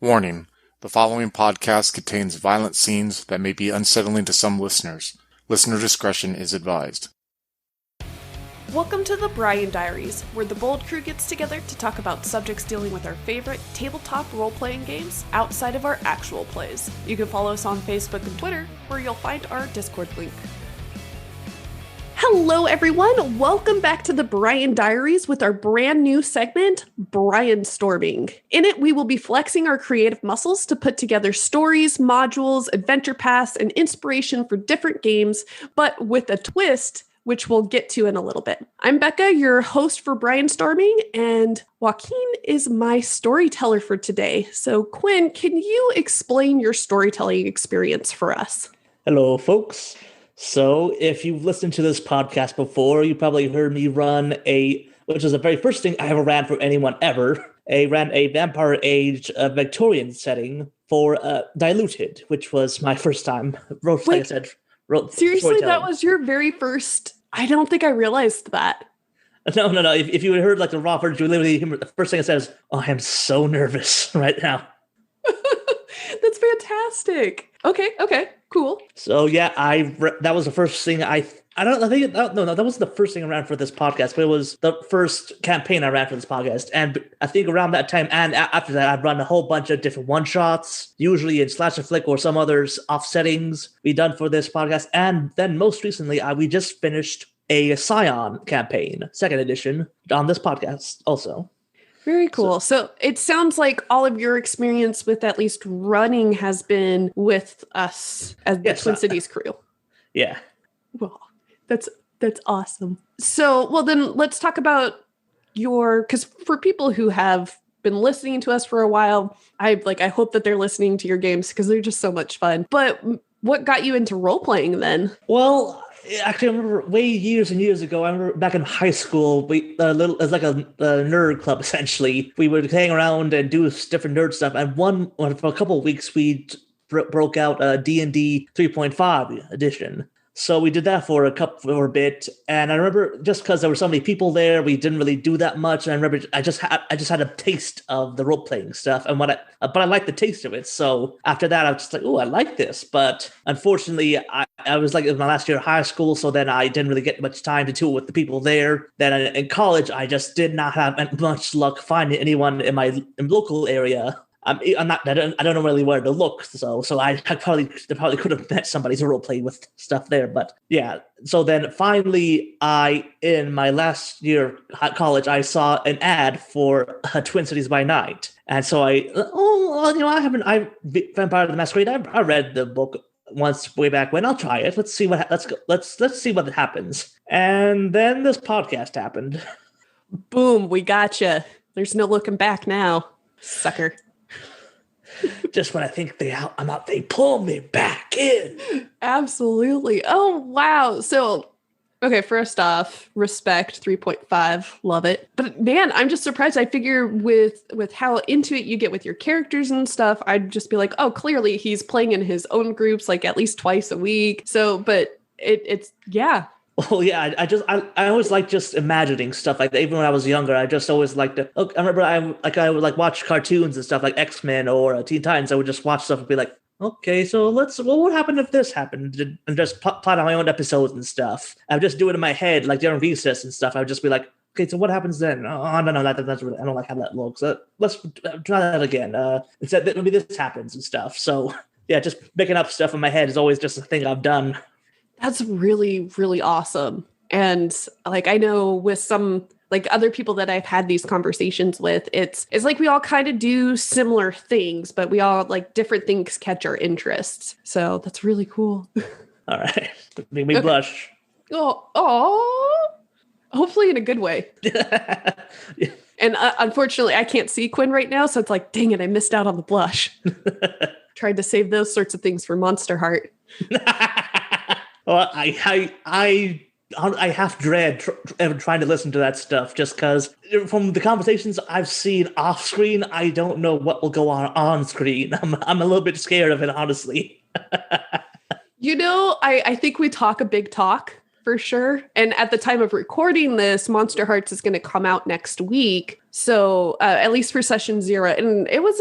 Warning: the following podcast contains violent scenes that may be unsettling to some listeners. Listener discretion is advised. Welcome to the Diaries, where the Bold Crew gets together to talk about subjects dealing with our favorite tabletop role-playing games outside of our actual plays. You can follow us on Facebook and Twitter, where you'll find our Discord link. Hello everyone, welcome back to the Diaries with our brand new segment, Brianstorming. In it, we will be flexing our creative muscles to put together stories, modules, adventure paths, and inspiration for different games, but with a twist, which we'll get to in a little bit. I'm Becca, your host for Brianstorming, and Joaquin is my storyteller for today. So Quinn, can you explain your storytelling experience for us? Hello, folks. So if you've listened to this podcast before, you probably heard me run which is the very first thing I ever ran for anyone ever. I ran a Vampire Age Victorian setting for Diluted, which was my first time. Seriously, that was your very first? I don't think I realized that. No. If you had heard like the raw version, you literally the first thing I said is, "Oh, I am so nervous right now." That's fantastic. Okay, cool. So yeah, that was the first thing that wasn't the first thing I ran for this podcast, but it was the first campaign I ran for this podcast. And I think around that time and after that, I've run a whole bunch of different one-shots, usually in Slash and Flick or some others offsettings we done for this podcast. And then most recently, we just finished a Scion campaign, 2nd edition, on this podcast also. Very cool. So it sounds like all of your experience with at least running has been with us as the Twin Cities crew. Yeah. Well, that's awesome. So, well, then let's talk about because for people who have been listening to us for a while, I hope that they're listening to your games because they're just so much fun. But what got you into role playing then? Well, actually, I remember way years and years ago. I remember back in high school, it was like a nerd club essentially. We would hang around and do different nerd stuff. And for a couple of weeks, we broke out a D&D 3.5 edition. So we did that for a bit, and I remember just because there were so many people there, we didn't really do that much. And I remember I just had a taste of the role playing stuff, and but I liked the taste of it. So after that, I was just like, oh, I like this. But unfortunately, I was like in my last year of high school, so then I didn't really get much time to do it with the people there. Then in college, I just did not have much luck finding anyone in my local area. I don't really where to look, so I probably could have met somebody to role play with stuff there, but yeah. So then finally, in my last year at college, I saw an ad for Twin Cities by Night, and so I Vampire the Masquerade. I read the book once way back when. I'll try it. Let's see what happens. And then this podcast happened. Boom, we gotcha. There's no looking back now, sucker. Just when I think I'm out, they pull me back in. Absolutely. Oh, wow. So, okay, first off, respect 3.5. Love it. But man, I'm just surprised. I figure with how into it you get with your characters and stuff, I'd just be like, oh, clearly he's playing in his own groups like at least twice a week. So, but it's yeah. Well, yeah, I always like just imagining stuff like that. Even when I was younger, I just always liked to. I remember I would like watch cartoons and stuff like X-Men or Teen Titans. I would just watch stuff and be like, okay, so what happened if this happened? And just plot on my own episodes and stuff. I would just do it in my head, like during recess and stuff. I would just be like, okay, so what happens then? Oh, no, that's really, I don't like how that looks. Let's try that again. Instead, maybe this happens and stuff. So yeah, just making up stuff in my head is always just a thing I've done. That's really, really awesome. And like, I know with some like other people that I've had these conversations with, it's like we all kind of do similar things, but we all like different things catch our interests. So that's really cool. All right. Make me blush. Oh, hopefully in a good way. Yeah. And unfortunately, I can't see Quinn right now. So it's like, dang it, I missed out on the blush. Tried to save those sorts of things for Monster Heart. Well, I half dread trying to listen to that stuff just because from the conversations I've seen off screen, I don't know what will go on screen. I'm a little bit scared of it, honestly. I think we talk a big talk for sure. And at the time of recording this, Monster Hearts is going to come out next week. So at least for session 0, and it was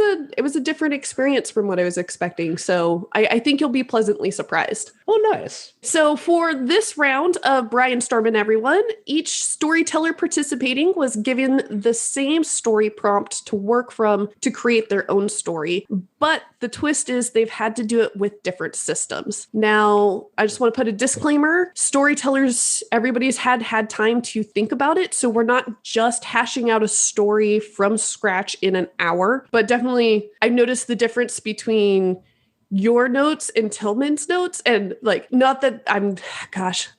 a different experience from what I was expecting. So I think you'll be pleasantly surprised. Oh, nice. So for this round of Brianstorming, everyone, each storyteller participating was given the same story prompt to work from to create their own story. But the twist is they've had to do it with different systems. Now, I just want to put a disclaimer. Storytellers, everybody's had time to think about it. So we're not just hashing out a story from scratch in an hour. But definitely, I've noticed the difference between your notes and Tillman's notes. And like, not that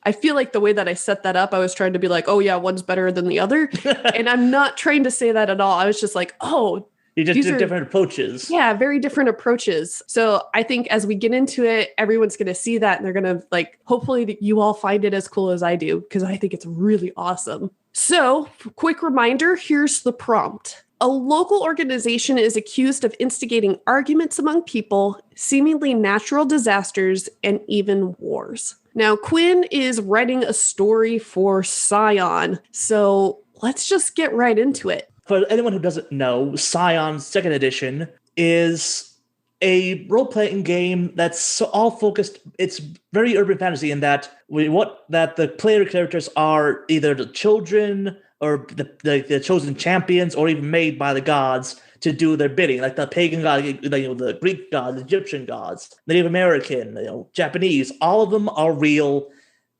I feel like the way that I set that up, I was trying to be like, oh yeah, one's better than the other. And I'm not trying to say that at all. I was just like, oh, you just did different approaches. Yeah, very different approaches. So I think as we get into it, everyone's going to see that and they're going to like, hopefully that you all find it as cool as I do, because I think it's really awesome. So quick reminder, here's the prompt. A local organization is accused of instigating arguments among people, seemingly natural disasters, and even wars. Now, Quin is writing a story for Scion. So let's just get right into it. For anyone who doesn't know, Scion 2nd edition is a role-playing game that's all focused. It's very urban fantasy in that the player characters are either the children or the chosen champions, or even made by the gods to do their bidding, like the pagan god, the Greek gods, the Egyptian gods, Native American, Japanese. All of them are real.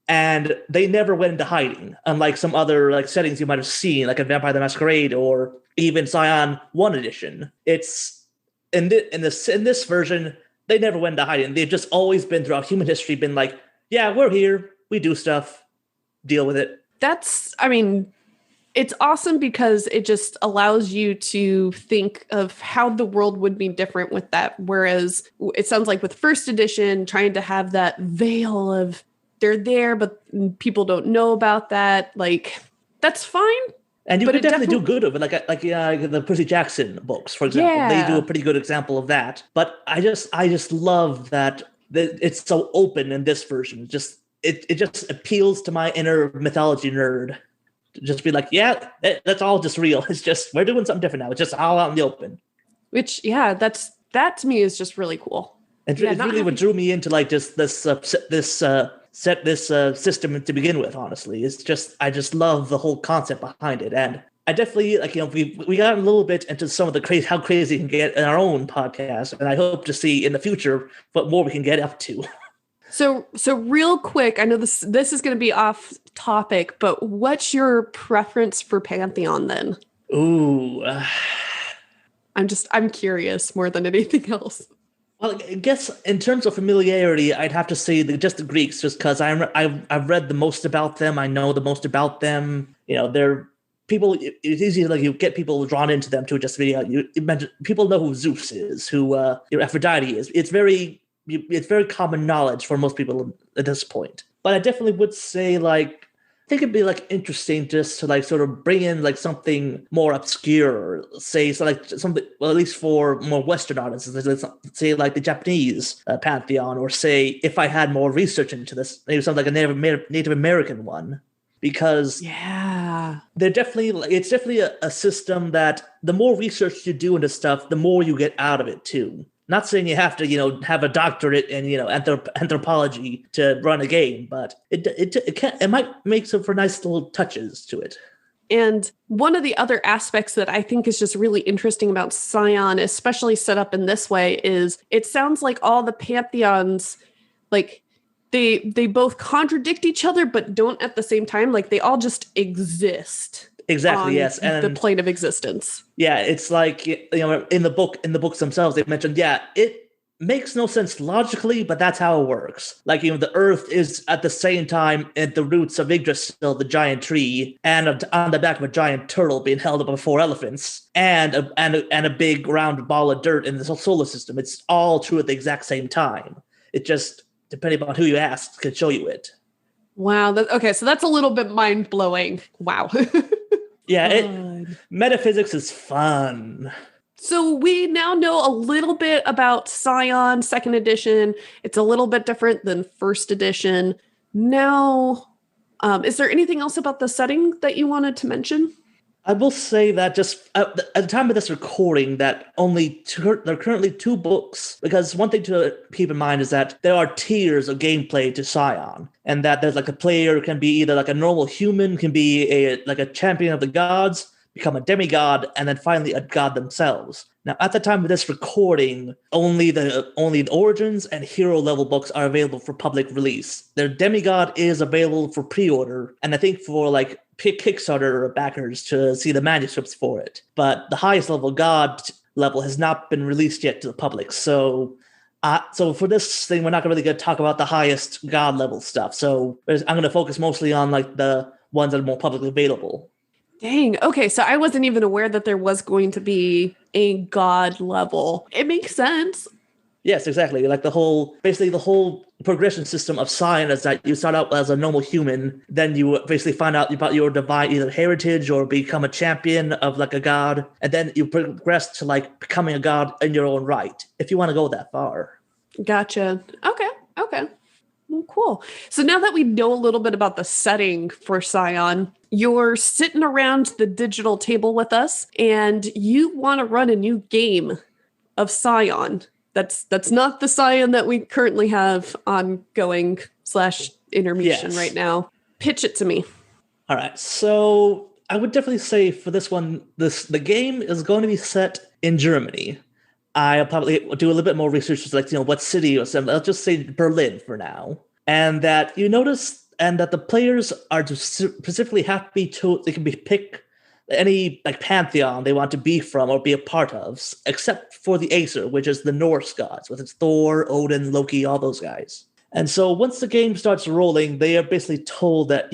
And they never went into hiding, unlike some other like settings you might have seen, like a Vampire the Masquerade or even Scion 1 edition. It's in this version, they never went into hiding. They've just always been throughout human history, been like, yeah, we're here, we do stuff, deal with it. It's awesome because it just allows you to think of how the world would be different with that. Whereas it sounds like with 1st edition, trying to have that veil of they're there, but people don't know about that. Like, that's fine. And you could definitely do good of it, like the Percy Jackson books, for example. Yeah. They do a pretty good example of that. But I just love that it's so open in this version. It just appeals to my inner mythology nerd. Just be like, yeah, that's all just real. It's just we're doing something different now. It's just all out in the open. Which, yeah, that to me is just really cool. It's really what drew me into like just this system to begin with. Honestly, it's just I just love the whole concept behind it, and I definitely we got a little bit into some of the how crazy it can get in our own podcast, and I hope to see in the future what more we can get up to. So real quick, I know this is going to be off topic, but what's your preference for Pantheon then? Ooh, I'm curious more than anything else. Well, I guess in terms of familiarity, I'd have to say just the Greeks, just because I've read the most about them. I know the most about them. They're people. It's easy to you get people drawn into them too. Just you mentioned people know who Zeus is, who Aphrodite is. It's very common knowledge for most people at this point. But I definitely would say I think it'd be interesting just to sort of bring in something more obscure, say something, well, at least for more Western audiences, let's say the Japanese pantheon, or say if I had more research into this, maybe something like a Native American one, because it's definitely a system that the more research you do into stuff, the more you get out of it too. Not saying you have to, have a doctorate in, anthropology to run a game, but it might make some for nice little touches to it. And one of the other aspects that I think is just really interesting about Scion, especially set up in this way, is it sounds like all the pantheons, they both contradict each other, but don't at the same time. They all just exist. Exactly. Yes, and the plane of existence. Yeah, it's in the books themselves, they mentioned, it makes no sense logically, but that's how it works. The Earth is at the same time at the roots of Yggdrasil, the giant tree, and on the back of a giant turtle being held up by 4 elephants, and a big round ball of dirt in the solar system. It's all true at the exact same time. It just, depending on who you ask, can show you it. Wow. Okay, so that's a little bit mind blowing. Wow. Yeah, metaphysics is fun. So we now know a little bit about Scion 2nd edition. It's a little bit different than 1st edition. Now, is there anything else about the setting that you wanted to mention? I will say that just at the time of this recording, that there are currently 2 books. Because one thing to keep in mind is that there are tiers of gameplay to Scion, and that there's like a player can be either like a normal human, can be a champion of the gods, become a demigod, and then finally a god themselves. Now, at the time of this recording, only the Origins and Hero level books are available for public release. Their demigod is available for pre-order, and I think for like Kickstarter backers to see the manuscripts for it. But the highest level god level has not been released yet to the public. So for this thing, we're not really going to talk about the highest god level stuff. So I'm going to focus mostly on like the ones that are more publicly available. Dang. Okay, so I wasn't even aware that there was going to be a god level. It makes sense. Yes, exactly. Like the whole progression system of Scion is that you start out as a normal human, then you basically find out about your divine either heritage or become a champion of like a god, and then you progress to like becoming a god in your own right, if you want to go that far. Gotcha. Okay. Well, cool. So now that we know a little bit about the setting for Scion, you're sitting around the digital table with us, and you want to run a new game of Scion. That's not the Scion that we currently have ongoing / intermission right now. Pitch it to me. All right. So I would definitely say for this one, the game is going to be set in Germany. I'll probably do a little bit more research, like, what city or something. I'll just say Berlin for now. And that you notice, and that the players are to specifically have to be told, they can pick any like pantheon they want to be from or be a part of, except for the Aesir, which is the Norse gods, with its Thor, Odin, Loki, all those guys. And so once the game starts rolling, they are basically told that,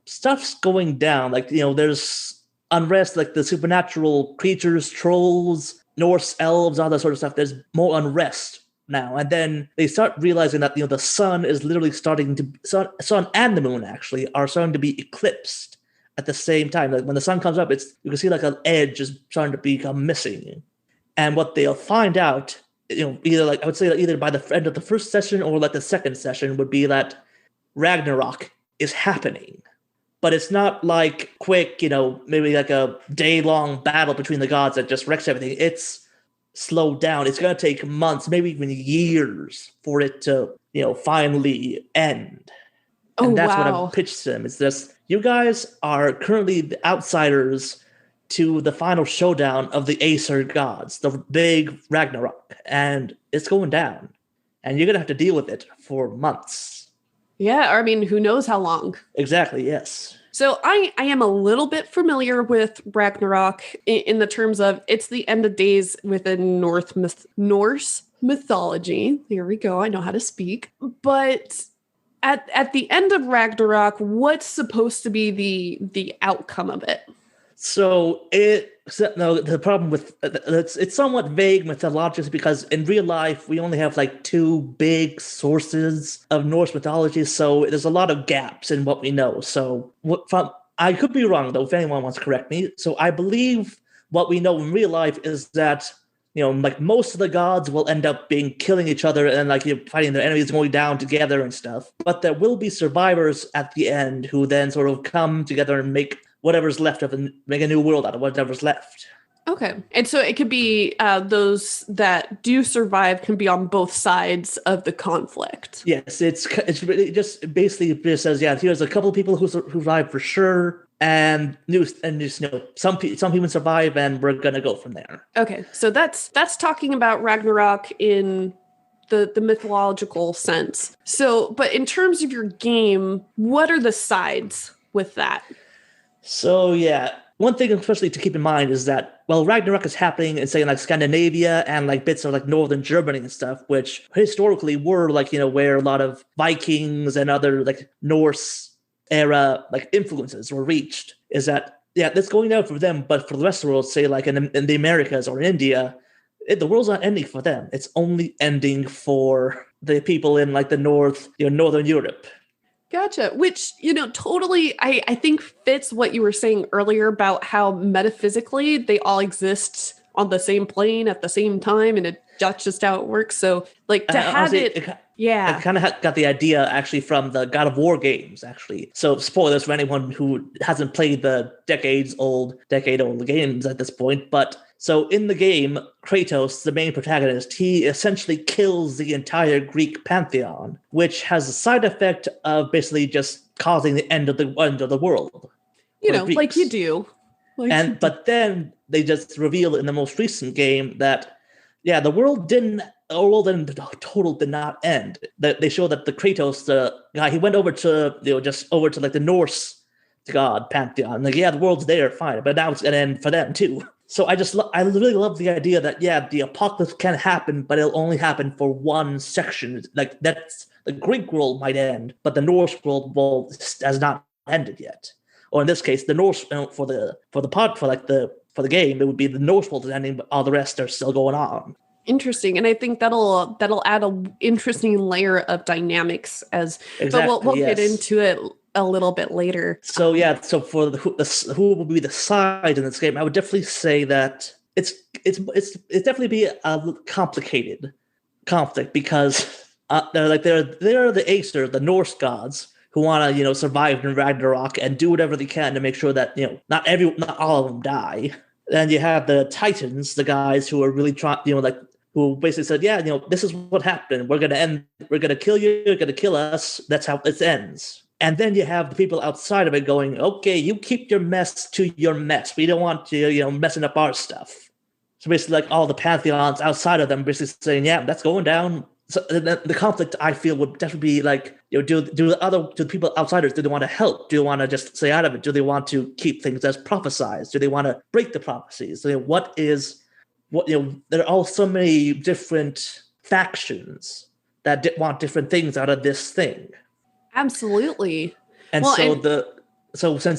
stuff's going down. Like, there's unrest, like the supernatural creatures, trolls, Norse elves, all that sort of stuff. There's more unrest now. And then they start realizing that, the sun is literally sun and the moon actually are starting to be eclipsed at the same time. Like when the sun comes up, you can see like an edge is starting to become missing. And what they'll find out, either by the end of the first session or like the second session would be that Ragnarok is happening. But it's not like quick, maybe like a day-long battle between the gods that just wrecks everything. It's slowed down. It's going to take months, maybe even years for it to, finally end. And that's what I've pitched to them. It's just, you guys are currently the outsiders to the final showdown of the Aesir gods, the big Ragnarok. And it's going down. And you're going to have to deal with it for months. Yeah, I mean, who knows how long? Exactly, yes. So I am a little bit familiar with Ragnarok in the terms of it's the end of days within Norse mythology. There we go. I know how to speak. But at the end of Ragnarok, what's supposed to be the outcome of it? So the problem with it's somewhat vague mythologically, because in real life we only have like 2 big sources of Norse mythology, so there's a lot of gaps in what we know. So I could be wrong though, if anyone wants to correct me. So I believe what we know in real life is that like most of the gods will end up killing each other and like fighting their enemies, going down together and stuff. But there will be survivors at the end who then sort of come together and make whatever's left of and make a new world out of whatever's left. Okay. And so it could be those that do survive can be on both sides of the conflict. Yes, it's really just basically says, here's a couple of people who survive for sure, and some people survive, and we're gonna go from there. Okay, so that's talking about Ragnarok in the mythological sense. So, but in terms of your game, what are the sides with that? So one thing especially to keep in mind is that while Ragnarok is happening in, say, like Scandinavia and like bits of like northern Germany and stuff, which historically were like, where a lot of Vikings and other like Norse era like influences were reached, is that, that's going down for them. But for the rest of the world, say like in the Americas or in India, the world's not ending for them. It's only ending for the people in like the northern Europe. Gotcha. Which, totally, I think fits what you were saying earlier about how metaphysically they all exist on the same plane at the same time, and that's just how it works. So like to have honestly, yeah. I kind of got the idea actually from the God of War games, actually. So spoilers for anyone who hasn't played the decade-old games at this point. But so in the game, Kratos, the main protagonist, he essentially kills the entire Greek pantheon, which has a side effect of basically just causing the end of the world. You know, like you do. But then they just reveal in the most recent game that, yeah, the world in total did not end. That they show that the Kratos, the guy, he went over to like the Norse god pantheon. Like, yeah, the world's there, fine, but now it's gonna end for them too. So I really love the idea that, yeah, the apocalypse can happen, but it'll only happen for one section. Like, that's the Greek world might end, but the Norse world has not ended yet. Or in this case, the Norse for the game, it would be the Norse world is ending, but all the rest are still going on. Interesting, and I think that'll add a interesting layer of dynamics Exactly, but we'll yes. get into it a little bit later. So yeah, so for who will be the side in this game, I would definitely say that it's definitely be a complicated conflict because they're the Aesir, the Norse gods, who want to survive in Ragnarok and do whatever they can to make sure that not all of them die. Then you have the Titans, the guys who are really trying, who basically said, yeah, this is what happened. We're gonna kill you. You're gonna kill us. That's how it ends. And then you have the people outside of it going, okay, you keep your mess to your mess. We don't want you, messing up our stuff. So basically, like all the pantheons outside of them, basically saying, yeah, that's going down. So the conflict, I feel, would definitely be like, do the people outsiders, do they want to help? Do they want to just stay out of it? Do they want to keep things as prophesized? Do they want to break the prophecies? So, there are all so many different factions that want different things out of this thing. Absolutely. And I would definitely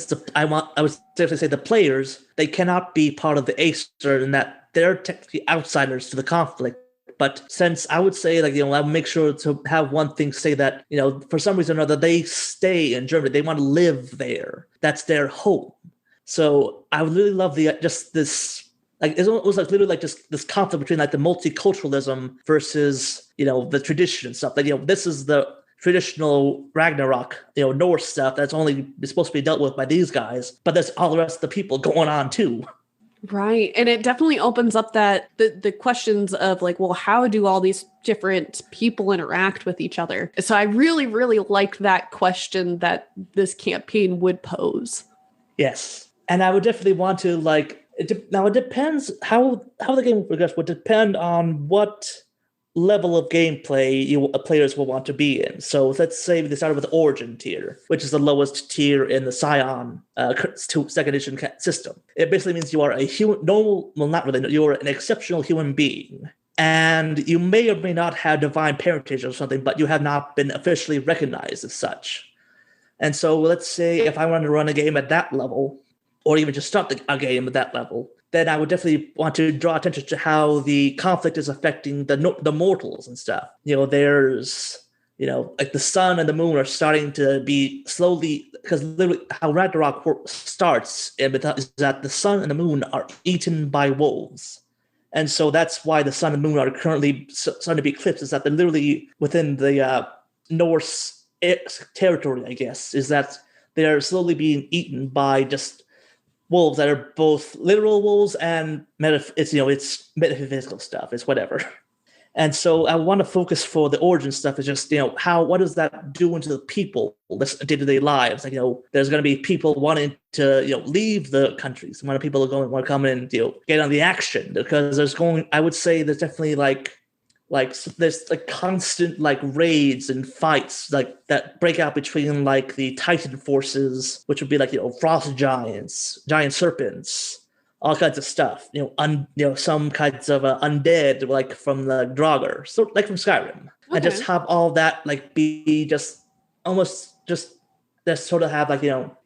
say the players, they cannot be part of the Aesir in that they're technically outsiders to the conflict. But since I would say, I'll make sure to have one thing say that, for some reason or another, they stay in Germany. They want to live there. That's their home. So I would really love this, it was literally like just this conflict between like the multiculturalism versus, the tradition and stuff. This is the traditional Ragnarok, Norse stuff that's only supposed to be dealt with by these guys, but there's all the rest of the people going on too. Right. And it definitely opens up that the questions of like, well, how do all these different people interact with each other? So I really, really like that question that this campaign would pose. Yes. And I would definitely want to now it depends how the game will progress would depend on what level of gameplay players will want to be in. So let's say they started with the Origin tier, which is the lowest tier in the Scion second edition system. It basically means you are a you're an exceptional human being. And you may or may not have divine parentage or something, but you have not been officially recognized as such. And so let's say if I wanted to run a game at that level, or even just start a game at that level, then I would definitely want to draw attention to how the conflict is affecting the mortals and stuff. There's, like the sun and the moon are starting to be slowly, because literally how Ragnarok starts is that the sun and the moon are eaten by wolves. And so that's why the sun and moon are currently starting to be eclipsed, is that they're literally within the Norse territory, I guess, is that they're slowly being eaten by just wolves that are both literal wolves and it's metaphysical stuff. It's whatever. And so I want to focus for the Origin stuff is just, what does that do into the people, this day-to-day lives? There's going to be people wanting to, leave the countries. Some people are want to come in and, get on the action, because I would say there's definitely there's constant raids and fights that break out between the Titan forces, which would be frost giants, giant serpents, all kinds of stuff. Some kinds of undead from the Draugr, so from Skyrim, okay. And just have all that be just almost just sort of have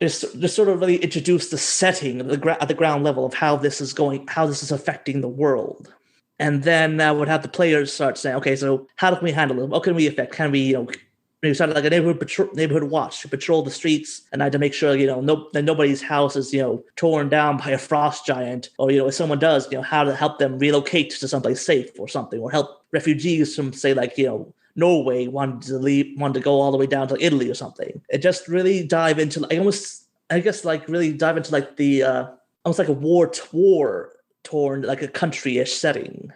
just sort of really introduce the setting at the ground level of how this is affecting the world. And then I would have the players start saying, okay, so how can we handle it? What can we affect? Can we, we started like a neighborhood watch to patrol the streets and I had to make sure, that nobody's house is, torn down by a frost giant, or, if someone does, how to help them relocate to someplace safe or something, or help refugees from, say, like, Norway wanted to go all the way down to Italy or something. It just really dive into like really dive into like the almost like a war torn like a country-ish setting.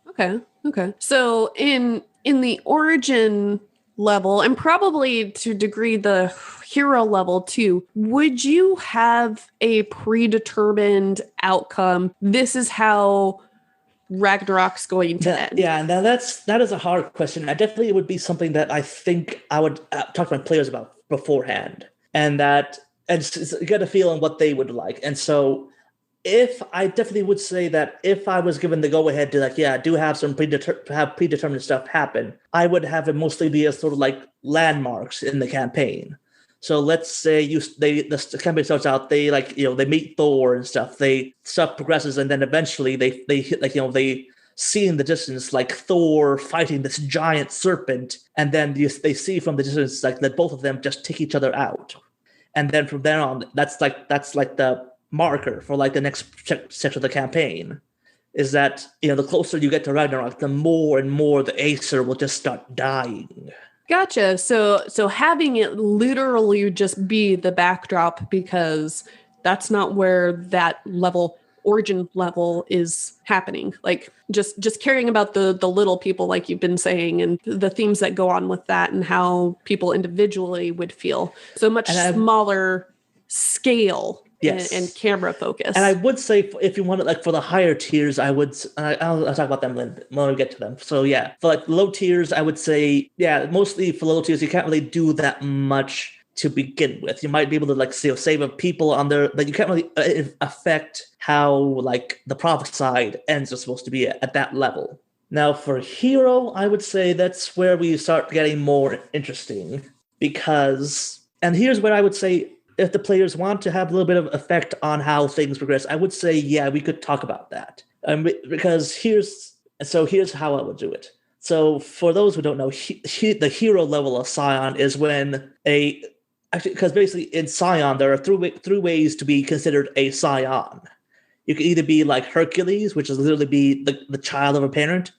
Okay. So in the origin level, and probably to a degree the hero level too, would you have a predetermined outcome? This is how Ragnarok's going to end. Yeah, and that is a hard question. I definitely would be something that I think I would talk to my players about beforehand, and get a feel on what they would like. And so, if I definitely would say that if I was given the go ahead to do have some predetermined stuff happen, I would have it mostly be as sort of like landmarks in the campaign. So let's say the campaign starts out, they meet Thor and stuff. Stuff progresses, and then eventually they hit they see in the distance like Thor fighting this giant serpent, and then they see from the distance like that both of them just take each other out, and then from there on that's like the marker for like the next section of the campaign. Is that the closer you get to Ragnarok, the more and more the Acer will just start dying. Gotcha. So having it literally just be the backdrop, because that's not where that origin level is happening. Like just caring about the little people, like you've been saying, and the themes that go on with that and how people individually would feel. So much smaller scale. Yes. And camera focus. And I would say if you want it like for the higher tiers, I'll talk about them when we get to them. So yeah, for like low tiers, I would say, mostly for low tiers, you can't really do that much to begin with. You might be able to like save up people on there, but you can't really affect how like the prophesied ends are supposed to be at that level. Now for hero, I would say that's where we start getting more interesting, and here's where I would say, if the players want to have a little bit of effect on how things progress, I would say, we could talk about that. Because here's how I would do it. So for those who don't know, the hero level of Scion is when because basically in Scion, there are three ways to be considered a Scion. You can either be like Hercules, which is literally be the child of a parent.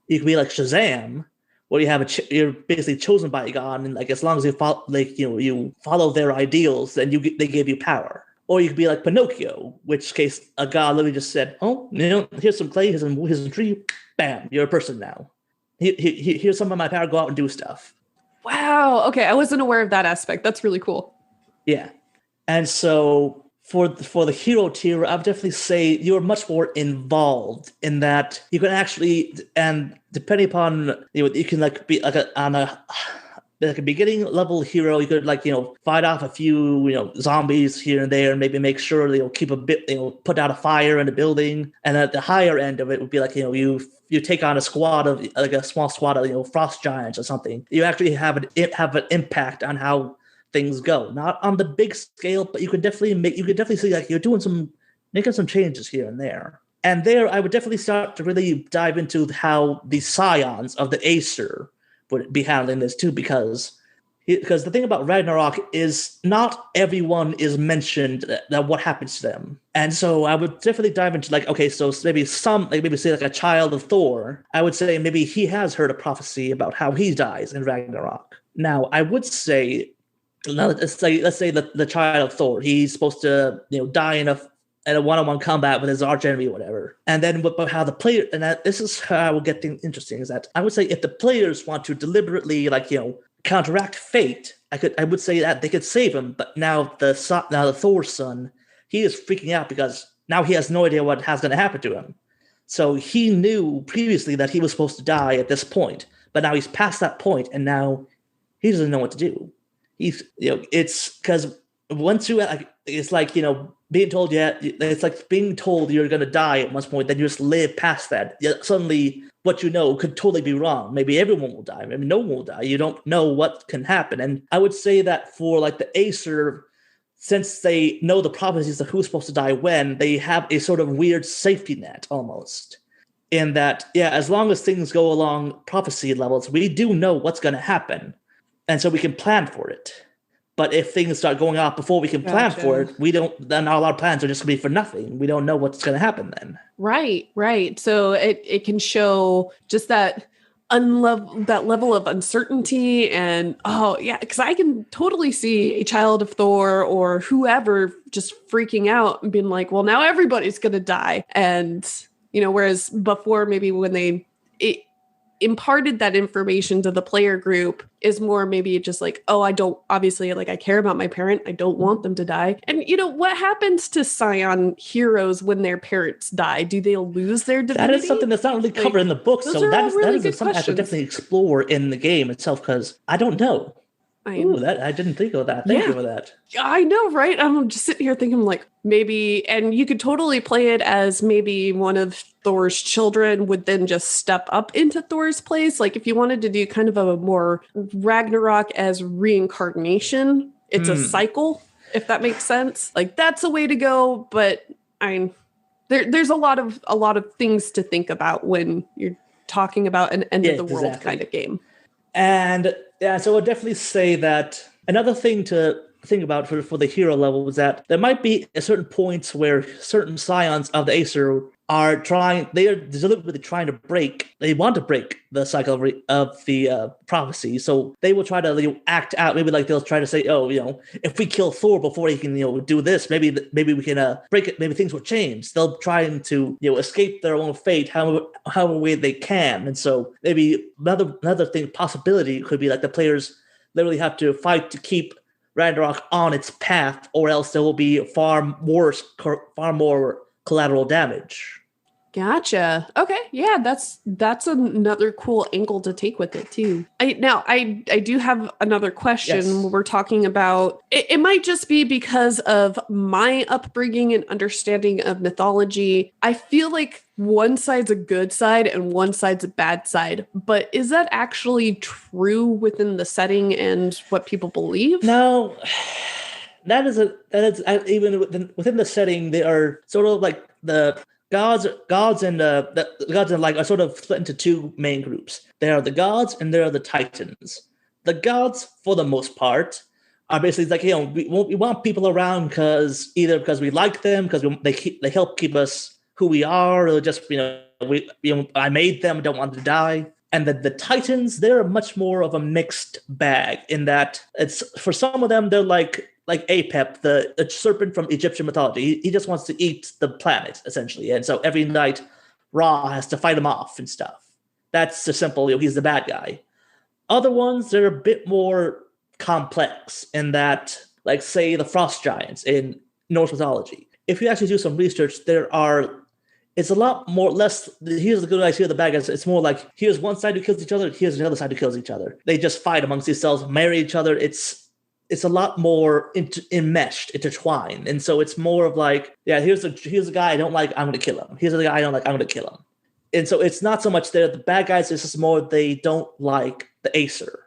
You can be like Shazam, where you're basically chosen by a god, and like as long as you follow, you follow their ideals, then they give you power. Or you could be like Pinocchio, which case a god literally just said, "Oh, here's some clay, here's some tree, bam, you're a person now. Here's some of my power. Go out and do stuff." Wow. Okay, I wasn't aware of that aspect. That's really cool. Yeah, and so for the hero tier, I would definitely say you're much more involved in that you can actually, and depending upon you can like be like on a beginning level hero, you could fight off a few zombies here and there, and maybe make sure keep a bit put out a fire in a building. And at the higher end of it would be like you take on a squad of like a small squad of frost giants or something. You actually have an impact on how things go, not on the big scale, but you could definitely see like you're making some changes here and there. And there, I would definitely start to really dive into how the Scions of the Acer would be handling this too, because the thing about Ragnarok is not everyone is mentioned that what happens to them. And so I would definitely dive into so maybe say like a child of Thor, I would say maybe he has heard a prophecy about how he dies in Ragnarok. Now, I would say, let's say the child of Thor, he's supposed to die in a one-on-one combat with his archenemy or whatever. And then how the player, this is how I will get things interesting, is that I would say if the players want to deliberately counteract fate, I would say that they could save him. But now the Thor's son, he is freaking out because now he has no idea what has going to happen to him. So he knew previously that he was supposed to die at this point, but now he's past that point, and now he doesn't know what to do. It's because once you it's like being told it's like being told you're going to die at one point, then you just live past that. Suddenly what could totally be wrong. Maybe everyone will die, maybe no one will die. You don't know what can happen. And I would say that for like the Acer, since they know the prophecies of who's supposed to die when, they have a sort of weird safety net almost, in that as long as things go along prophecy levels, we do know what's going to happen. and so we can plan for it. But if things start going off before we can plan for it, then all our plans are just going to be for nothing. We don't know what's going to happen then. Right. So it can show just that level of uncertainty and because I can totally see a child of Thor or whoever just freaking out and being like, well, now everybody's going to die. And, whereas before maybe when they imparted that information to the player group is more maybe just like, I don't, obviously, like, I care about my parent. I don't want them to die. And what happens to Scion heroes when their parents die? Do they lose their divinity? That is something that's not really covered in the book. So that is something I should definitely explore in the game itself, because I don't know. I didn't think of that. Thank you for that. I know, right? I'm just sitting here thinking like maybe, and you could totally play it as maybe one of Thor's children would then just step up into Thor's place. Like if you wanted to do kind of a more Ragnarok as reincarnation, it's a cycle, if that makes sense. Like that's a way to go, but there's a lot of things to think about when you're talking about an end of the world kind of game. And yeah, so I would definitely say that another thing to think about for the hero level was that there might be at certain points where certain scions of the Acer they are deliberately trying to want to break the cycle of the prophecy. So they will try to act out. Maybe like they'll try to say, if we kill Thor before he can do this, maybe we can break it. Maybe things will change. They'll try to escape their own fate however way they can. And so maybe another possibility could be like the players literally have to fight to keep Ragnarok on its path, or else there will be far more collateral damage. Gotcha. Okay. Yeah, that's another cool angle to take with it too. I do have another question. Yes. We're talking about it might just be because of my upbringing and understanding of mythology. I feel like one side's a good side and one side's a bad side. But is that actually true within the setting and what people believe? No. That is even within the setting, they are sort of like the gods and the gods are sort of split into two main groups. There are the gods and there are the titans. The gods, for the most part, are basically like, we want people around because we like them, because they help keep us who we are, or just I made them, don't want to die. And the titans, they're much more of a mixed bag in that it's, for some of them, they're like Apep, the serpent from Egyptian mythology. He just wants to eat the planet, essentially. And so every night, Ra has to fight him off and stuff. That's the simple, he's the bad guy. Other ones, they're a bit more complex in that, like, say, the frost giants in Norse mythology. If you actually do some research, it's a lot more less, here's the good guys, here are the bad guys. It's more like, here's one side who kills each other, here's the other side who kills each other. They just fight amongst themselves, marry each other. It's a lot more enmeshed, intertwined. And so it's more of like, here's a guy I don't like, I'm going to kill him. Here's the guy I don't like, I'm going to kill him. And so it's not so much the bad guys, it's just more they don't like the Acer.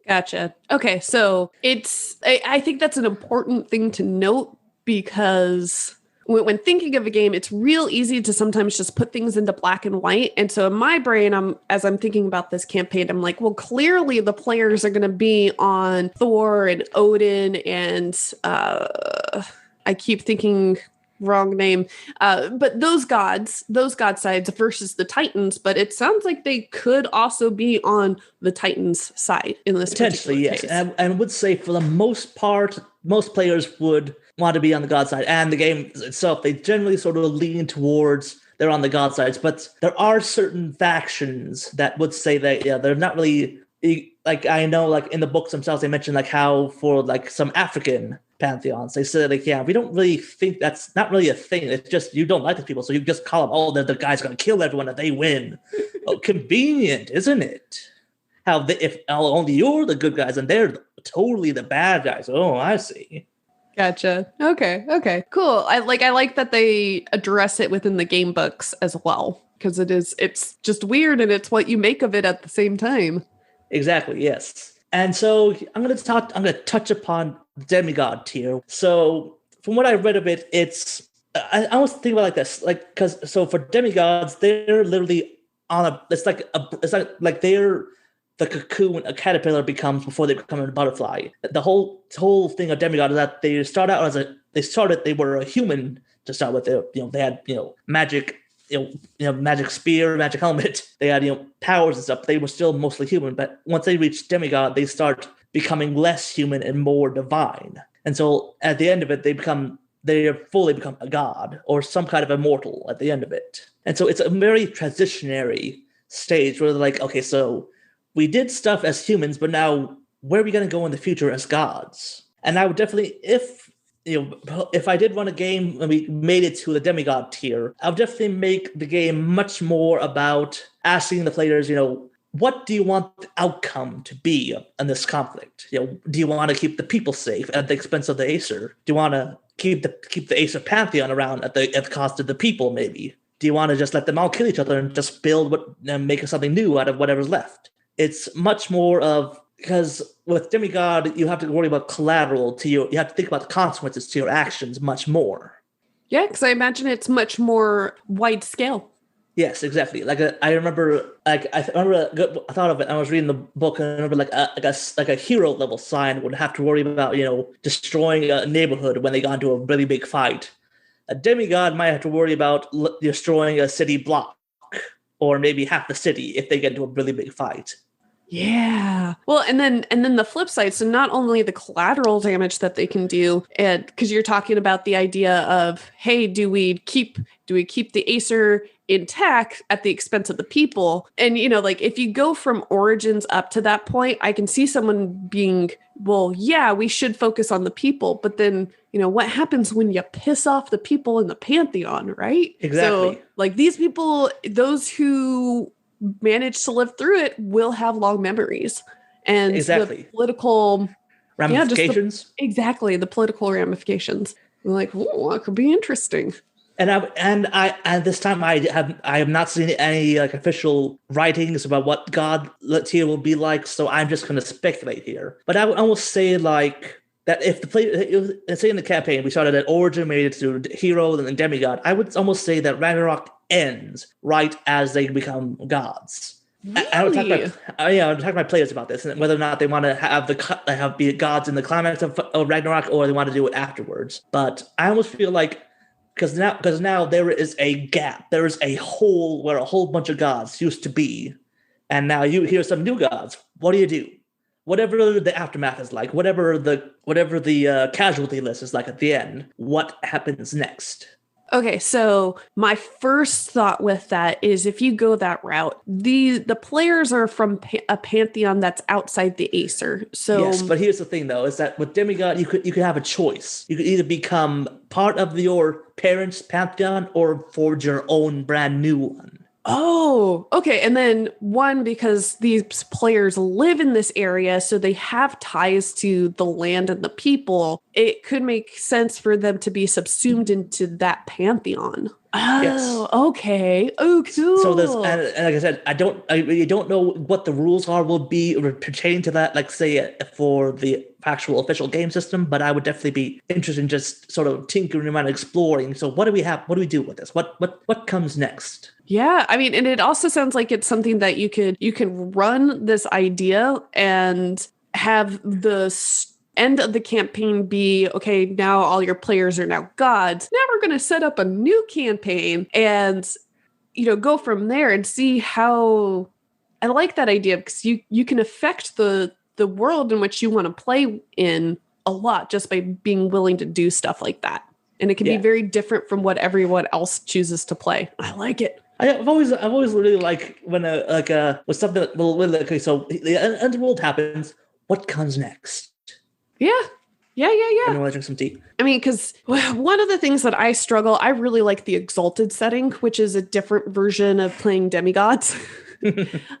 Gotcha. Okay, so I think that's an important thing to note, because when thinking of a game, it's real easy to sometimes just put things into black and white. And so in my brain, as I'm thinking about this campaign, I'm like, well, clearly the players are going to be on Thor and Odin and I keep thinking wrong name. But those god sides versus the Titans. But it sounds like they could also be on the Titans side in this potentially, yes. Case. And I would say for the most part, most players would want to be on the god side, and the game itself, they generally sort of lean towards they're on the god sides. But there are certain factions that would say that they're not really, like, I know, like in the books themselves, they mention like how for like some African pantheons, they say like, we don't really think that's not really a thing. It's just you don't like these people, so you just call them, they're the guy's going to kill everyone if they win. Convenient, isn't it? If only you're the good guys and they're totally the bad guys. Oh, I see. Gotcha. Okay. Cool. I like that they address it within the game books as well, because it's just weird and it's what you make of it at the same time. Exactly. Yes. And so I'm going to touch upon the demigod tier. So from what I read of it, I was thinking about like this, like, because for demigods, they're literally on it's like they're the cocoon a caterpillar becomes before they become a butterfly. The whole thing of demigod is that they start out they were a human to start with. They had magic, magic spear, magic helmet. They had powers and stuff. They were still mostly human, but once they reach demigod, they start becoming less human and more divine. And so at the end of it, they fully become a god or some kind of immortal at the end of it. And so it's a very transitionary stage where they're like, okay, so we did stuff as humans, but now where are we going to go in the future as gods? And I would definitely, if I did run a game and we made it to the demigod tier, I would definitely make the game much more about asking the players, what do you want the outcome to be in this conflict? Do you want to keep the people safe at the expense of the Acer? Do you want to keep the Acer Pantheon around at the cost of the people, maybe? Do you want to just let them all kill each other and just build and make something new out of whatever's left? It's much more of, because with demigod, you have to worry about collateral you have to think about the consequences to your actions much more. Yeah, because I imagine it's much more wide scale. Yes, exactly. I remember, I thought of it. I was reading the book, and I remember like a hero level Scion would have to worry about destroying a neighborhood when they got into a really big fight. A demigod might have to worry about destroying a city block, or maybe half the city if they get into a really big fight. Yeah. Well, and then the flip side. So not only the collateral damage that they can do, and because you're talking about the idea of, hey, do we keep the Acer intact at the expense of the people? And like if you go from Origins up to that point, I can see someone being, well, yeah, we should focus on the people, but then what happens when you piss off the people in the Pantheon, right? Exactly. So like these people, those who manage to live through it will have long memories, and exactly. the political ramifications. Exactly, the political ramifications. I'm like, oh, that could be interesting. And I this time I have not seen any official writings about what God tier will be like, so I'm just going to speculate here. But I will say that if the player, let's say in the campaign we started at Origin, made it to Hero, and then Demigod, I would almost say that Ragnarok ends right as they become gods. Really? I would talk to my players about this, and whether or not they want to be gods in the climax of Ragnarok, or they want to do it afterwards. But I almost feel like because now there is a gap, there is a hole where a whole bunch of gods used to be, and now you hear some new gods. What do you do? Whatever the aftermath is like, whatever the casualty list is like at the end, what happens next? Okay, so my first thought with that is if you go that route, the players are from a pantheon that's outside the Acer. So yes, but here's the thing though, is that with Demigod you could have a choice. You could either become part of your parents' pantheon or forge your own brand new one. Oh, okay. And then one, because these players live in this area, so they have ties to the land and the people, it could make sense for them to be subsumed into that pantheon. Oh, yes. Okay. Oh, cool. So there's, and like I said, I really don't know what the rules will be pertaining to that, like say for the actual official game system, but I would definitely be interested in just sort of tinkering around, exploring. So what do we have? What do we do with this? What comes next? Yeah, I mean, and it also sounds like it's something that you can run this idea and have the end of the campaign be, okay, now all your players are now gods. Now we're going to set up a new campaign and, go from there and see how. I like that idea because you can affect the world in which you want to play in a lot just by being willing to do stuff like that. And it can be very different from what everyone else chooses to play. I like it. I've always really liked when with something that okay, so the underworld happens. What comes next? Yeah. I want to drink some tea. I mean, because one of the things that I really like the Exalted setting, which is a different version of playing demigods.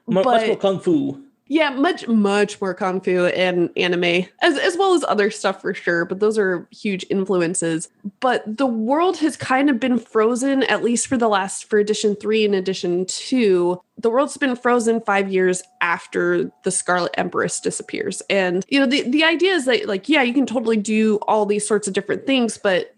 Much more kung fu. Yeah, much more kung fu and anime, as well as other stuff for sure. But those are huge influences. But the world has kind of been frozen, at least for edition 3 and edition 2. The world's been frozen 5 years after the Scarlet Empress disappears. And, the idea is that, you can totally do all these sorts of different things, but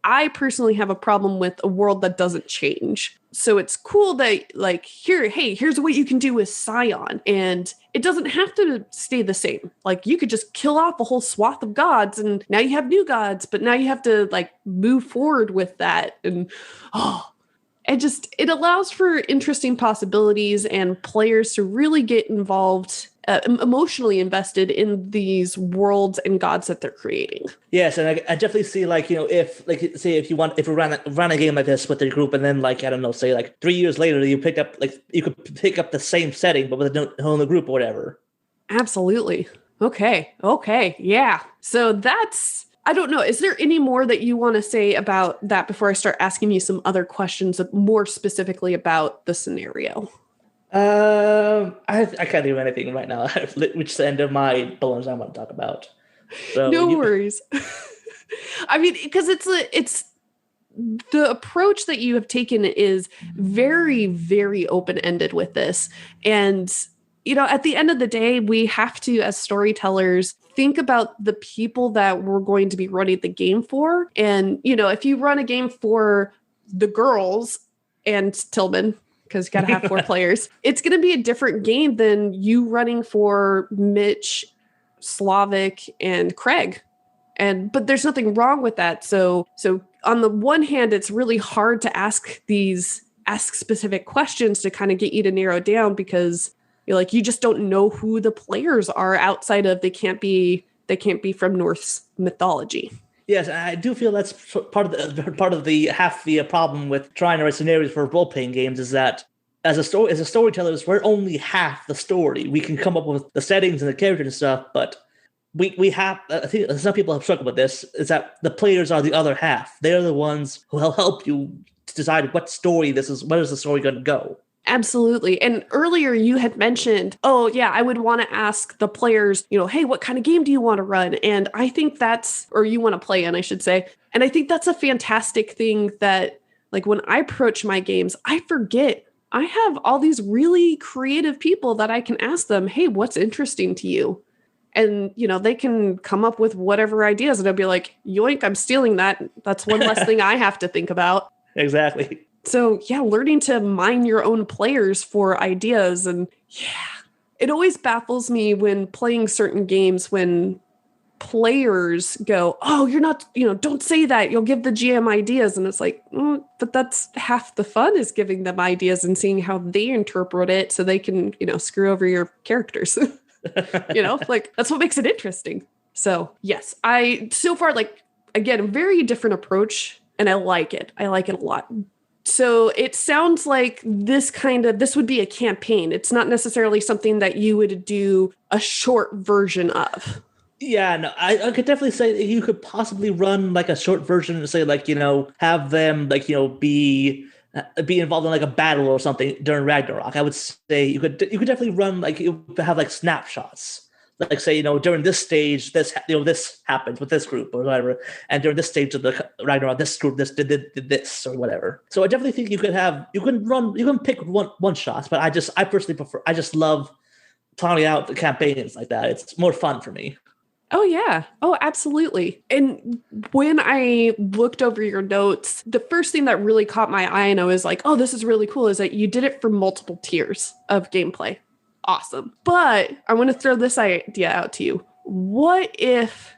I personally have a problem with a world that doesn't change. so it's cool that like here's what you can do with Scion, and it doesn't have to stay the same. Like you could just kill off a whole swath of gods and now you have new gods, but now you have to like move forward with that. And it allows for interesting possibilities and players to really get involved, emotionally invested in these worlds and gods that they're creating. Yes, and I definitely see like, if like say if we ran a game like this with the group, and then like I don't know, say like 3 years later you could pick up the same setting but with a whole new group or whatever. Absolutely. Okay. Yeah. So that's, I don't know. Is there any more that you want to say about that before I start asking you some other questions more specifically about the scenario? I can't do anything right now. I've reached the end of my balloons I want to talk about. So no worries. I mean, because it's the approach that you have taken is very, very open-ended with this. And, at the end of the day, we have to, as storytellers, think about the people that we're going to be running the game for. And, if you run a game for the girls and Tillman, because you got to have 4 players, it's going to be a different game than you running for Mitch, Slavic, and Craig. But there's nothing wrong with that. So on the one hand, it's really hard to ask specific questions to kind of get you to narrow down, because you just don't know who the players are outside of they can't be from Norse mythology. Yes, I do feel that's part of the half the problem with trying to write scenarios for role-playing games, is that as storytellers, we're only half the story. We can come up with the settings and the characters and stuff, but we have, I think some people have struggled with this, is that the players are the other half. They're the ones who will help you to decide where is the story going to go. Absolutely. And earlier you had mentioned, I would want to ask the players, hey, what kind of game do you want to run? And I think or you want to play in, I should say. And I think that's a fantastic thing that, like, when I approach my games, I forget I have all these really creative people that I can ask them, hey, what's interesting to you? And, they can come up with whatever ideas, and I'll be like, yoink, I'm stealing that. That's one less thing I have to think about. Exactly. So, yeah, learning to mine your own players for ideas. And it always baffles me when playing certain games when players go, oh, you're not, don't say that. You'll give the GM ideas. And it's like, but that's half the fun, is giving them ideas and seeing how they interpret it so they can, screw over your characters. Like that's what makes it interesting. So, yes, so far, like, again, a very different approach, and I like it. I like it a lot. So it sounds like this would be a campaign. It's not necessarily something that you would do a short version of. Yeah, no, I could definitely say that you could possibly run like a short version and say like, have them like, be involved in like a battle or something during Ragnarok. I would say you could definitely run like, you have like snapshots. Like say, during this stage, this happens with this group or whatever, and during this stage of the Ragnarok, this group did this or whatever. So I definitely think you can pick one shots, but I personally prefer. I just love planning out the campaigns like that. It's more fun for me. Oh, yeah. Oh, absolutely. And when I looked over your notes, the first thing that really caught my eye, and I was like, oh, this is really cool, is that you did it for multiple tiers of gameplay. Awesome. But I want to throw this idea out to you. What if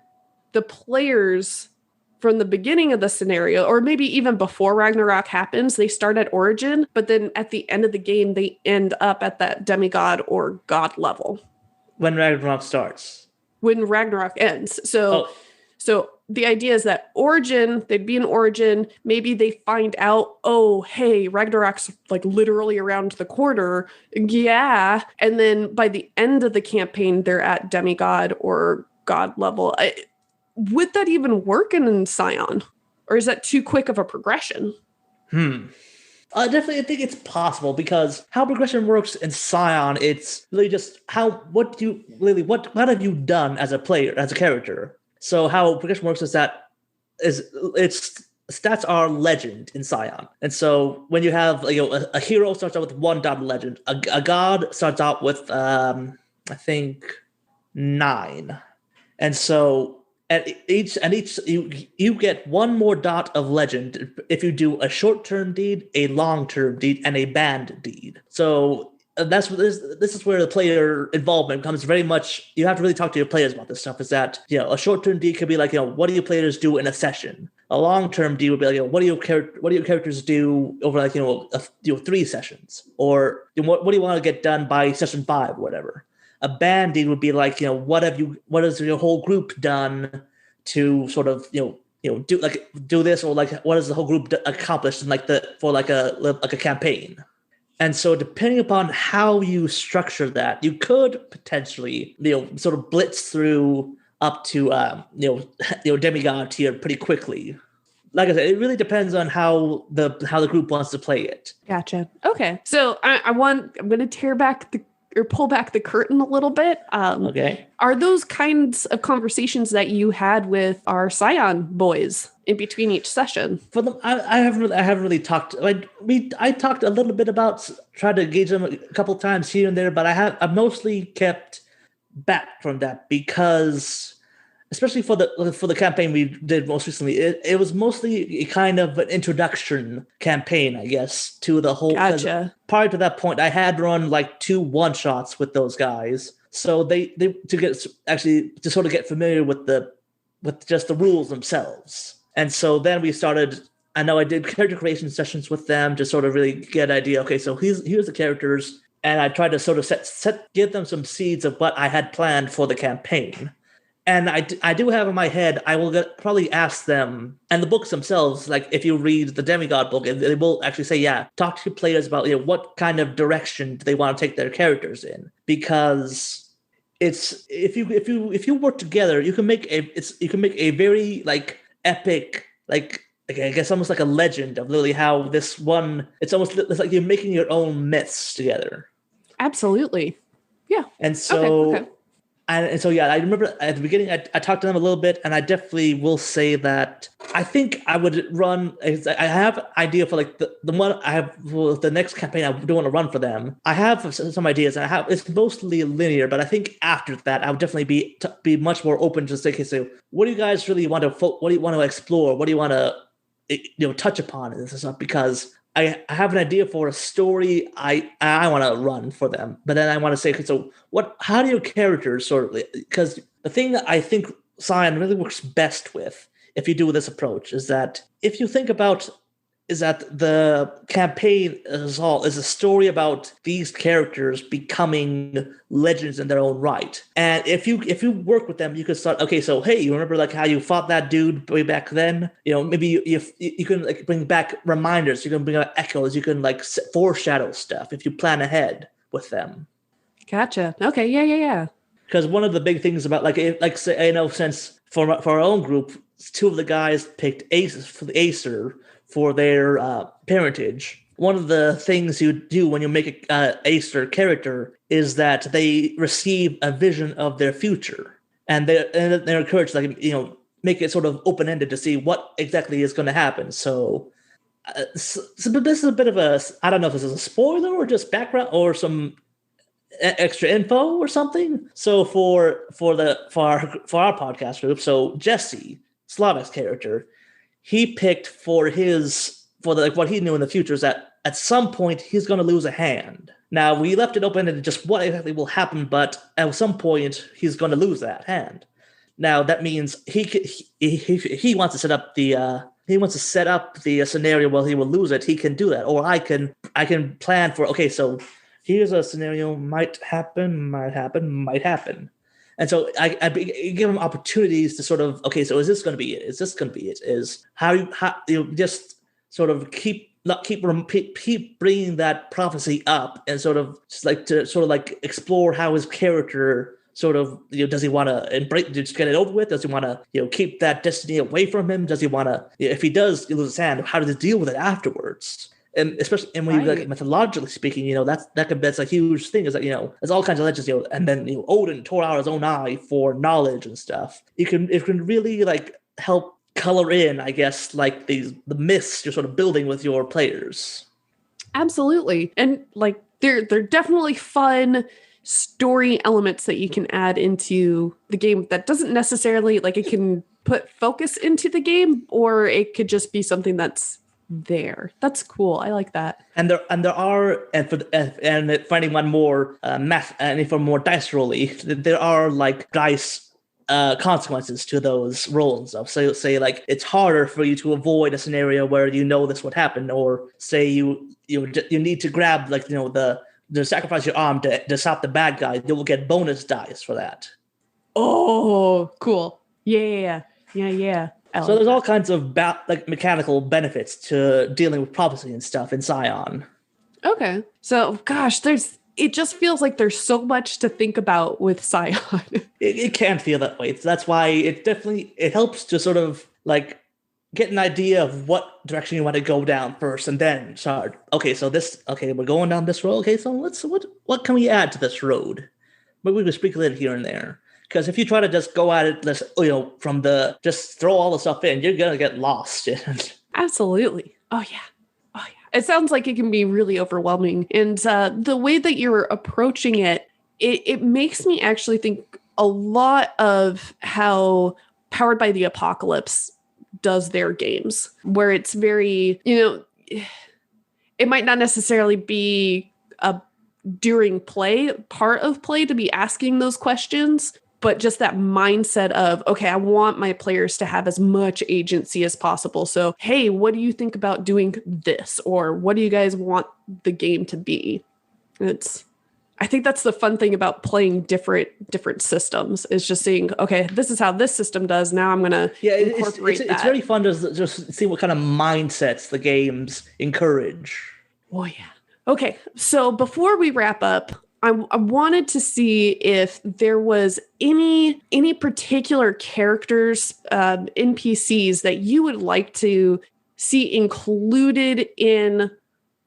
the players from the beginning of the scenario, or maybe even before Ragnarok happens, they start at Origin, but then at the end of the game, they end up at that demigod or god level? When Ragnarok starts. When Ragnarok ends. So the idea is that they'd be in Origin, maybe they find out, oh, hey, Ragnarok's like literally around the corner. Yeah. And then by the end of the campaign, they're at demigod or god level. Would that even work in Scion? Or is that too quick of a progression? Definitely, I think it's possible, because how progression works in Scion, it's really just what have you done as a player, as a character. So how progression works is that its stats are legend in Scion, and so when you have a hero starts out with 1 dot legend, a god starts out with I think 9, and so And each you get one more dot of legend if you do a short-term deed, a long-term deed, and a banned deed. So this is where the player involvement comes very much. You have to really talk to your players about this stuff. Is that a short-term deed could be like what do your players do in a session? A long-term deed would be like what do your characters do over like 3 sessions, or what do you want to get done by session 5, or whatever. A band deed would be like what has your whole group done to sort of do this, or like what has the whole group accomplished in like a campaign. And so depending upon how you structure that, you could potentially sort of blitz through up to demigod tier pretty quickly. Like I said, it really depends on how the group wants to play it. Gotcha. Okay, so I'm going to tear back pull back the curtain a little bit. Okay. Are those kinds of conversations that you had with our Scion boys in between each session? For them, I haven't really talked. I talked a little bit about trying to engage them a couple times here and there, but I've mostly kept back from that because, especially for the campaign we did most recently, it was mostly a kind of an introduction campaign, I guess, to the whole. Gotcha. Prior to that point, I had run like 2 one-shots with those guys, so they to sort of get familiar with just the rules themselves. And so then we started. I know I did character creation sessions with them to sort of really get an idea. Okay, so here's the characters, and I tried to sort of give them some seeds of what I had planned for the campaign. And I do have in my head, I will probably ask them, and the books themselves, like if you read the Demigod book, they will actually say, talk to your players about what kind of direction do they want to take their characters in, because it's if you work together, you can make a very like epic, like I guess almost like a legend of literally how it's like you're making your own myths together. Absolutely, yeah. And so. Okay. And so, I remember at the beginning, I talked to them a little bit, and I definitely will say that I think I would run. I have an idea for like the one I have for the next campaign I do want to run for them. I have some ideas, and it's mostly linear, but I think after that, I would definitely be much more open to say, okay, so what do you guys really want to? What do you want to explore? What do you want to touch upon in this stuff? Because I have an idea for a story I want to run for them, but then I want to say, okay, so how do your characters sort of, because the thing that I think Scion really works best with, if you do this approach, is that if you think about, is that the campaign is a story about these characters becoming legends in their own right. And if you work with them, you can start, okay, so hey, you remember like how you fought that dude way back then? Maybe you can like bring back reminders, you can bring back echoes, you can like foreshadow stuff if you plan ahead with them. Gotcha. Okay, yeah. Because one of the big things about say, I know since for our own group, 2 of the guys picked Aces for the Acer for their parentage. One of the things you do when you make a Acer character is that they receive a vision of their future, and they're encouraged to make it sort of open-ended to see what exactly is going to happen. So this is a bit of I don't know if this is a spoiler or just background or some extra info or something. So for our podcast group, so Jesse, Slavic's character, he picked for what he knew in the future is that at some point he's going to lose a hand. Now we left it open to just what exactly will happen, but at some point he's going to lose that hand. Now that means he wants to set up the scenario where he will lose it. He can do that, or I can plan for, okay, so here's a scenario might happen. And so I give them opportunities to sort of, okay, so is this going to be it? Is this going to be it? Is how you just sort of keep bringing that prophecy up and sort of just like to sort of like explore how his character sort of, does he want to embrace, just get it over with? Does he want to, keep that destiny away from him? Does he want to, if he does lose his hand, how does he deal with it afterwards? And especially, and when you like methodologically speaking, that's a huge thing. Is that there's all kinds of legends, and then Odin tore out his own eye for knowledge and stuff. It can really like help color in, I guess, like the myths you're sort of building with your players. Absolutely, and like they're definitely fun story elements that you can add into the game that doesn't necessarily like it can put focus into the game, or it could just be something that's there. That's cool. I like that. And there are and finding one more math and for more dice rolly, there are like dice consequences to those rolls. So say like it's harder for you to avoid a scenario where you know this would happen, or say you need to grab like to sacrifice your arm to stop the bad guy. You will get bonus dice for that. Oh, cool. Yeah. So there's all kinds of like mechanical benefits to dealing with prophecy and stuff in Scion. Okay. So, gosh, it just feels like there's so much to think about with Scion. It can feel that way. That's why it helps to sort of like get an idea of what direction you want to go down first, and then start. Okay, so we're going down this road. Okay, so what can we add to this road? Maybe we can sprinkle it here and there. Because if you try to just go at it, just throw all the stuff in, you're gonna get lost. Absolutely. Oh yeah. It sounds like it can be really overwhelming, and the way that you're approaching it makes me actually think a lot of how Powered by the Apocalypse does their games, where it's very, it might not necessarily be a during part of play to be asking those questions, but just that mindset of, okay, I want my players to have as much agency as possible. So, hey, what do you think about doing this? Or what do you guys want the game to be? I think that's the fun thing about playing different systems, is just seeing, okay, this is how this system does. Now I'm going to incorporate that. It's very fun to just see what kind of mindsets the games encourage. Oh, yeah. Okay, so before we wrap up, I wanted to see if there was any particular characters, NPCs that you would like to see included in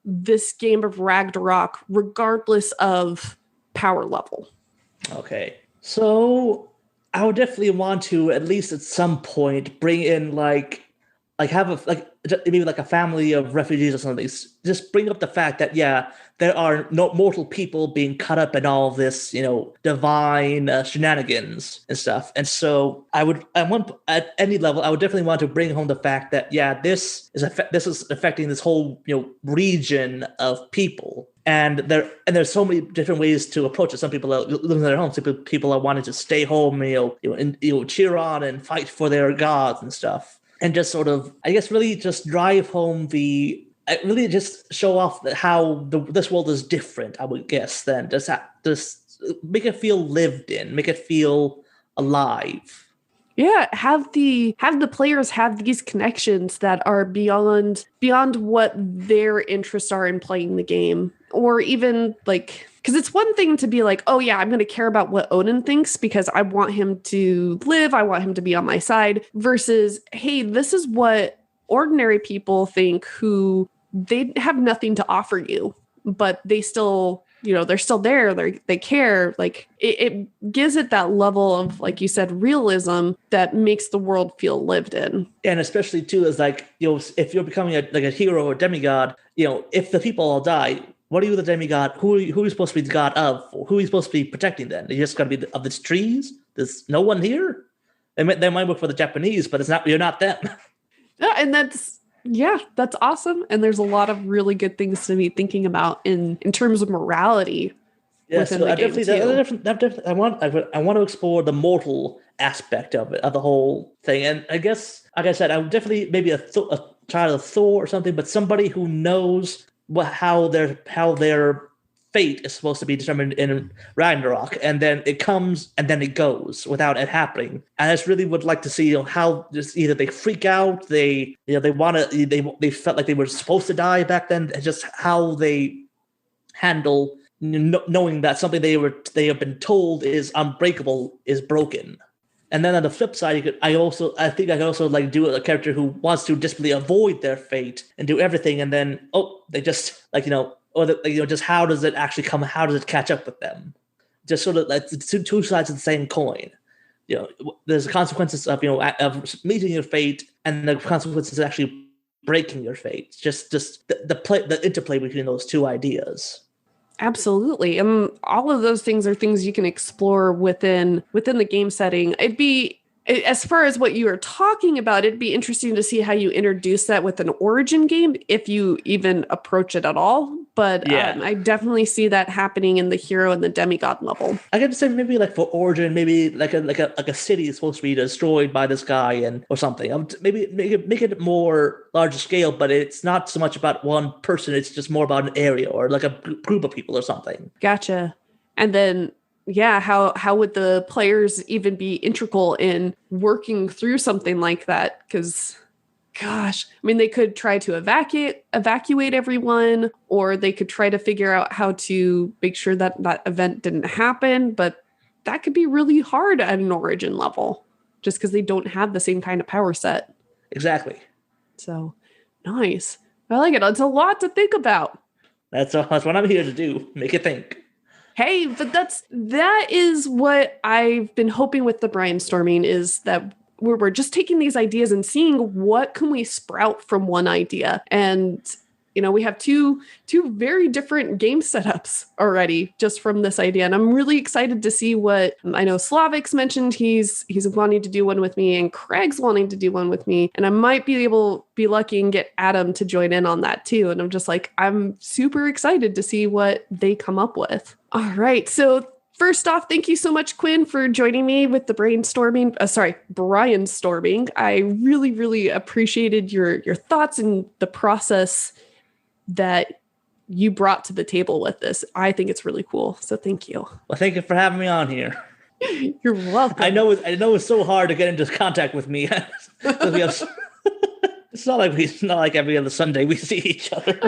this game of Ragnarok, regardless of power level. Okay, so I would definitely want to, at least at some point, bring in maybe like a family of refugees or something. Just bring up the fact that there are no mortal people being caught up in all this, divine shenanigans and stuff. And so I want at any level, I would definitely want to bring home the fact that this is affecting this whole region of people. And there's so many different ways to approach it. Some people are living in their homes. Some people are wanting to stay home, cheer on and fight for their gods and stuff. And just sort of, I guess, really just drive home really just show off how this world is different, I would guess, then. Just make it feel lived in, make it feel alive. Yeah, have the players have these connections that are beyond what their interests are in playing the game. Or even like, because it's one thing to be like, oh yeah, I'm going to care about what Odin thinks because I want him to live, I want him to be on my side, versus, hey, this is what ordinary people think who they have nothing to offer you, but they still, they're still there, they care. Like it gives it that level of, like you said, realism that makes the world feel lived in. And especially too, is like, if you're becoming a hero or demigod, if the people all die, what are you the demigod? Who are you supposed to be the god of? Who are you supposed to be protecting then? You're just going to be of these trees? There's no one here? They might work for the Japanese, but you're not them. Yeah, and that's awesome. And there's a lot of really good things to be thinking about in terms of morality. Yeah, so I want to explore the mortal aspect of it, of the whole thing. And I guess, like I said, I would definitely maybe a child of Thor or something, but somebody who knows how their fate is supposed to be determined in Ragnarok, and then it comes and then it goes without it happening. And I just really would like to see how just either they freak out, they felt like they were supposed to die back then, and just how they handle knowing that something they have been told is unbreakable is broken. And then on the flip side, I think I could also like do a character who wants to desperately avoid their fate and do everything, and then they just just how does it actually come? How does it catch up with them? Just sort of like two sides of the same coin. There's the consequences of of meeting your fate, and the consequences of actually breaking your fate. Just the interplay between those two ideas. Absolutely. And all of those things are things you can explore within the game setting. As far as what you are talking about, it'd be interesting to see how you introduce that with an origin game, if you even approach it at all. But Yeah. I definitely see that happening in the hero and the demigod level. I could say maybe like for origin, maybe like a city is supposed to be destroyed by this guy or something. Maybe make it more larger scale, but it's not so much about one person. It's just more about an area or like a group of people or something. Gotcha. And then yeah, how would the players even be integral in working through something like that? Because gosh, I mean, they could try to evacuate everyone, or they could try to figure out how to make sure that that event didn't happen. But that could be really hard at an origin level, just because they don't have the same kind of power set. Exactly. So nice. I like it. It's a lot to think about. That's what I'm here to do. Make it think. Hey, but that is what I've been hoping with the brainstorming, is that we're just taking these ideas and seeing what can we sprout from one idea. And we have two very different game setups already just from this idea. And I'm really excited to see what I know Slavic's mentioned. He's wanting to do one with me, and Craig's wanting to do one with me. And I might be lucky and get Adam to join in on that too. And I'm super excited to see what they come up with. All right. So first off, thank you so much, Quinn, for joining me with the Brianstorming. I really, really appreciated your thoughts and the process that you brought to the table with this. I think it's really cool. So thank you. Well, thank you for having me on here. You're welcome. I know it's so hard to get into contact with me. It's not like every other Sunday we see each other.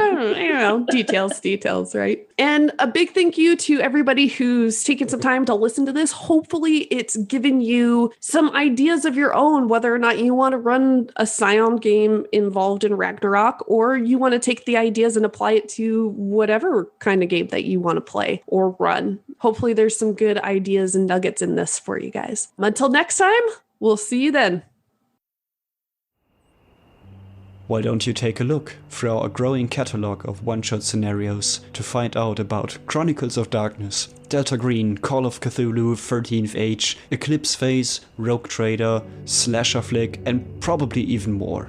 Details, right? And a big thank you to everybody who's taken some time to listen to this. Hopefully it's given you some ideas of your own, whether or not you want to run a Scion game involved in Ragnarok, or you want to take the ideas and apply it to whatever kind of game that you want to play or run. Hopefully there's some good ideas and nuggets in this for you guys. Until next time, we'll see you then. Why don't you take a look through our growing catalog of one-shot scenarios to find out about Chronicles of Darkness, Delta Green, Call of Cthulhu, 13th Age, Eclipse Phase, Rogue Trader, Slasher Flick, and probably even more.